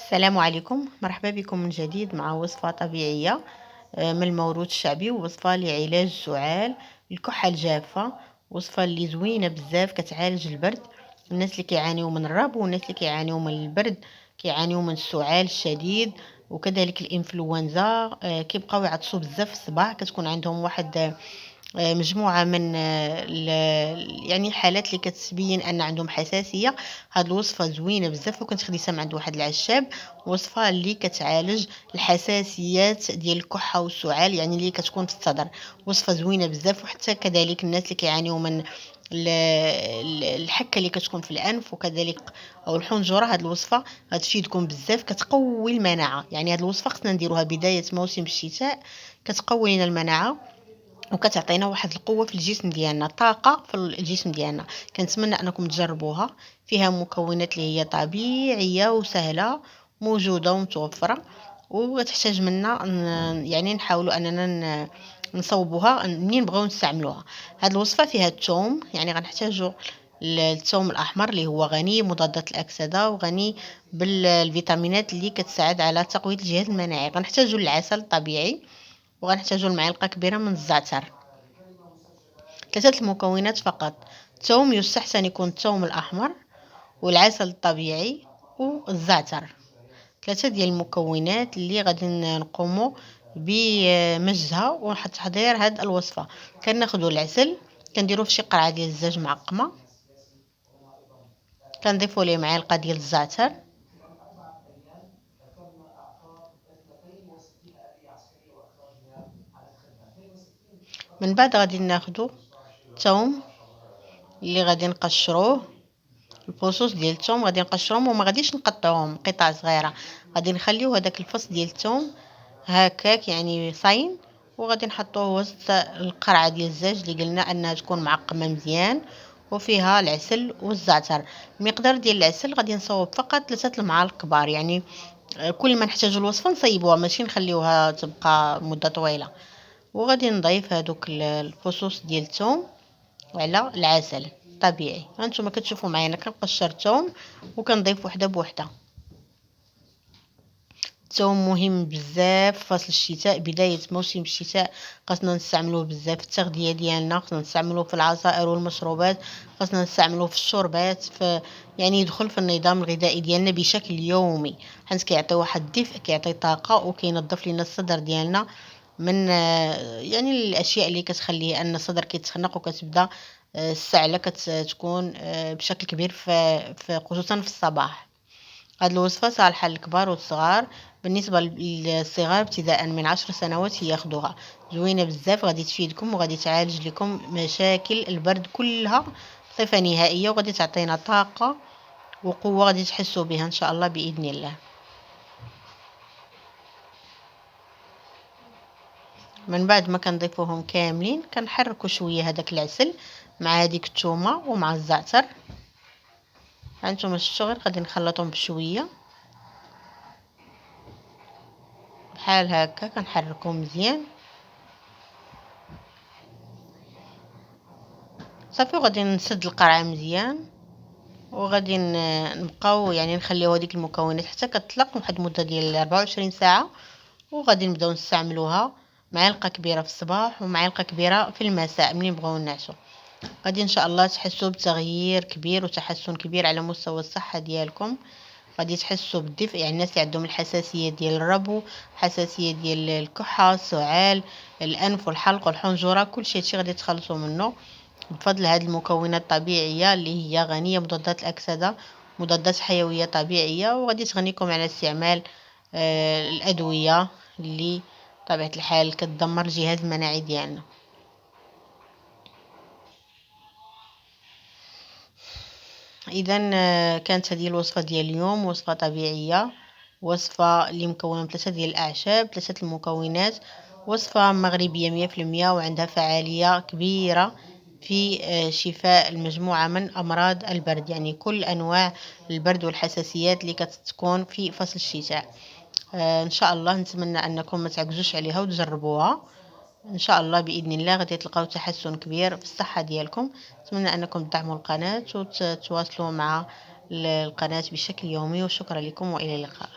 السلام عليكم، مرحبا بكم من جديد مع وصفة طبيعية من الموروث الشعبي، ووصفة لعلاج السعال الكحة الجافة. وصفة اللي زوينة بزاف كتعالج البرد. الناس اللي كيعانيو من الربو والناس اللي كيعانيو من البرد، كيعانيو من السعال الشديد وكذلك الانفلونزا، كيبقاو يعطسوا بزاف في الصباح، كتكون عندهم واحد مجموعة من يعني الحالات اللي كتبين أن عندهم حساسية. هاد الوصفة زوينة بزاف وكنت خديتها من عند واحد العشاب، وصفة اللي كتعالج الحساسيات ديال الكحة والسعال، يعني اللي كتكون في الصدر. وصفة زوينة بزاف، وحتى كذلك الناس اللي كيعانيو من الحكة اللي كتكون في الأنف وكذلك أو الحنجرة. هاد الوصفة غتفيدكم بزاف، كتقوي المناعة. يعني هاد الوصفة خصنا نديروها بداية موسم الشتاء، كتقوي لنا المناعة وكتعطينا واحد القوه في الجسم ديالنا، طاقه في الجسم ديالنا. كنتمنى انكم تجربوها. فيها مكونات اللي هي طبيعيه وسهله، موجوده ومتوفره، وتحتاج منا يعني نحاولوا اننا نصوبوها منين بغاو نستعملوها. هذه الوصفه فيها الثوم، يعني غنحتاجوا الثوم الاحمر اللي هو غني مضادات الاكسده وغني بالفيتامينات اللي كتساعد على تقويه الجهاز المناعي. غنحتاجوا العسل الطبيعي، وغنحتاجوا المعلقه كبيره من الزعتر. ثلاثة المكونات فقط: الثوم يستحسن يكون الثوم الأحمر، والعسل الطبيعي، والزعتر. ثلاثة ديال المكونات اللي غادي نقوموا بمزجها وتحضير هاد الوصفة. كناخذوا العسل، كنديروه في شي قرعة ديال الزاج معقمة، كنضيفوا ليه معلقة ديال الزعتر، من بعد غادي ناخذوا الثوم اللي غادي نقشروه. الفصوص ديال الثوم غادي نقشرهم وما غاديش نقطعوهم قطع صغيره، غادي نخليو هذاك الفص ديال الثوم هكاك يعني صاين، وغادي نحطوه وسط القرعه ديال الزاج اللي قلنا انها تكون معقمه مزيان وفيها العسل والزعتر. المقدار ديال العسل غادي نصوب فقط 3 المعالق كبار، يعني كل ما نحتاجو الوصفه نصيبوها ماشي نخليوها تبقى مده طويله. وغادي نضيف هذوك الفصوص ديال الثوم على العسل طبيعي. هانتوما كتشوفوا معايا انا كنقشر الثوم وكنضيف وحده بوحده. الثوم مهم بزاف في فصل الشتاء، بدايه موسم الشتاء خاصنا نستعملوه بزاف في التغذيه ديالنا، خاصنا نستعملوه في العصائر والمشروبات، خاصنا نستعملوه في الشوربات، في يعني يدخل في النظام الغذائي ديالنا بشكل يومي، حيت كيعطي واحد الدفء، كيعطي طاقه، وكينظف لنا الصدر ديالنا من يعني الاشياء اللي كتخليه ان الصدر كيتخنق وكتبدا السعله كتكون بشكل كبير في خصوصا في الصباح. هاد الوصفه صالحه للكبار والصغار. بالنسبه للصغار ابتداء من 10 سنوات ياخدوها. زوينه بزاف، غادي تفيدكم وغادي تعالج لكم مشاكل البرد كلها بصفه نهائيه، وغادي تعطينا طاقه وقوه غادي تحسوا بها ان شاء الله باذن الله. من بعد ما كنضيفوهم كاملين كنحركوا شويه هذاك العسل مع هذيك الثومه ومع الزعتر. هانتوما شفتوا غير غادي نخلطهم بشويه بحال هكا، كنحركهم مزيان صافي. وغادي نسد القرعه مزيان، وغادي نبقاو يعني نخليو هذيك المكونات حتى كتطلق واحد المده ديال 24 ساعه، وغادي نبداو نستعملوها معلقه كبيره في الصباح ومعلقه كبيره في المساء ملي نبغيو نعشو. غادي ان شاء الله تحسوا بتغيير كبير وتحسن كبير على مستوى الصحه ديالكم. غادي تحسوا بالدفء، يعني الناس اللي عندهم الحساسيه ديال الربو، حساسيه ديال الكحه، السعال، الانف والحلق والحنجره، كل شيء غادي تخلصوا منه بفضل هذه المكونات الطبيعيه اللي هي غنيه مضادات الاكسده، مضادات حيويه طبيعيه، وغادي تغنيكم على استعمال الادويه اللي طبيعه الحال كتدمر الجهاز المناعي ديالنا. اذا كانت هذه الوصفه ديال اليوم وصفه طبيعيه، وصفه اللي مكونه من 3 ديال الاعشاب، 3 المكونات، وصفه مغربيه 100% وعندها فعاليه كبيره في شفاء المجموعه من امراض البرد، يعني كل انواع البرد والحساسيات اللي كتكون في فصل الشتاء. ان شاء الله نتمنى انكم ما تعجزوش عليها وتجربوها. ان شاء الله باذن الله غادي تلقاو تحسن كبير في الصحه ديالكم. اتمنى انكم تدعموا القناه وتتواصلوا مع القناه بشكل يومي، وشكرا لكم والى اللقاء.